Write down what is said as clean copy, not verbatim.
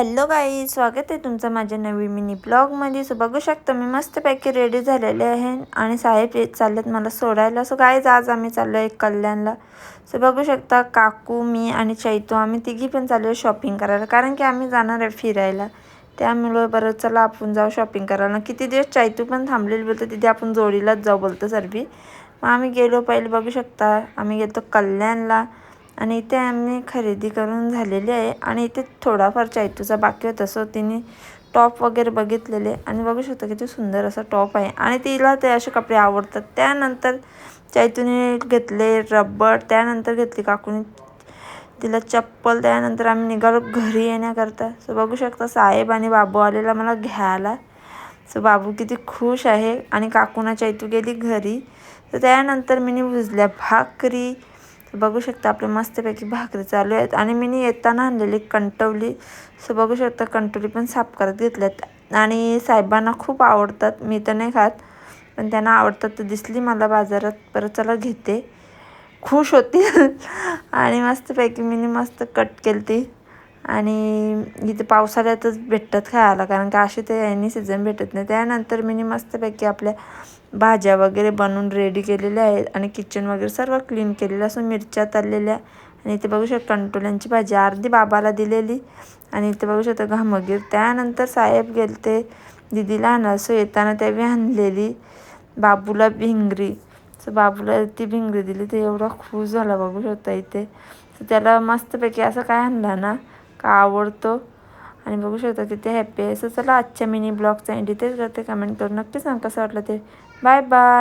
Hello guys, स्वागत आहे तुमचं माझ्या नवीन मिनी ब्लॉगमध्ये. सो बघू शकता मी मस्तपैकी रेडी झालेले आहे आणि साहेब येत चाललेत मला सोडायला. सो गाईज आज आम्ही चाललो आहे कल्याणला. सो बघू शकता काकू, मी आणि चैतू आम्ही तिघी पण चाललो आहे शॉपिंग करायला, कारण की आम्ही जाणार आहे फिरायला. त्यामुळे बरं चला आपण जाऊ शॉपिंग करायला. किती दिवस चैतू पण थांबलेली बोलतो तिथे आपण जोडीलाच जाऊ बोलतो सर्वी. मग आम्ही गेलो. पहिले बघू शकता आम्ही गेलो कल्याणला आणि इथे आम्ही खरेदी करून झालेली आहे आणि इथे थोडाफार चैतूचा बाकी होता. सो तिने टॉप वगैरे बघितलेले आणि बघू शकता किती सुंदर असा टॉप आहे आणि तिला ते असे कपडे आवडतात. त्यानंतर चैतूने घेतले रबर, त्यानंतर घेतली काकूने तिला चप्पल. त्यानंतर आम्ही निघालो घरी येण्याकरता. सो बघू शकता साहेब आणि बाबू आलेला मला घ्यायला. सो बाबू किती खुश आहे आणि काकूना चैतू गेली घरी. तर त्यानंतर मी भुजल्या भाकरी. बघू शकता आपले मस्तपैकी भाकरी चालू आहेत आणि मी येताना आणलेली कंटवली. सो बघू शकता कंटवली पण साफ करत घेतल्यात आणि साहेबांना खूप आवडतात. मी तर नाही खात पण त्यांना आवडतात. तर दिसली मला बाजारात, परत चला घेते. खुश होती आणि मस्तपैकी मस्त कट केली ती. आणि इथे पावसाळ्यातच भेटतात खायला, कारण का असे ते यांनी सीझन भेटत नाही. त्यानंतर मस्तपैकी आपल्या भाज्या वगैरे बनवून रेडी केलेल्या आहेत आणि किचन वगैरे सर्व क्लीन केलेलं. असं मिरच्या तळलेल्या आणि इथे बघू शकता कंटोल्यांची भाजी अर्धी बाबाला दिलेली आणि इथे बघू शकता घामगीर. त्यानंतर साहेब गेलते दिदीला आणा. सो येताना त्यावेळी आणलेली बाबूला भिंगरी. सो बाबूला ती भिंगरी दिली, ते एवढा खुश झाला बघू शकता इथे. सो त्याला मस्तपैकी असं काय आणलं ना का आवडतो आणि बघू शकता किती हॅप्पी आहे. सो चला आजच्या मिनी ब्लॉगचा एंड इथेच करते. कमेंट करून नक्की सांग कसं वाटलं ते. Bye bye.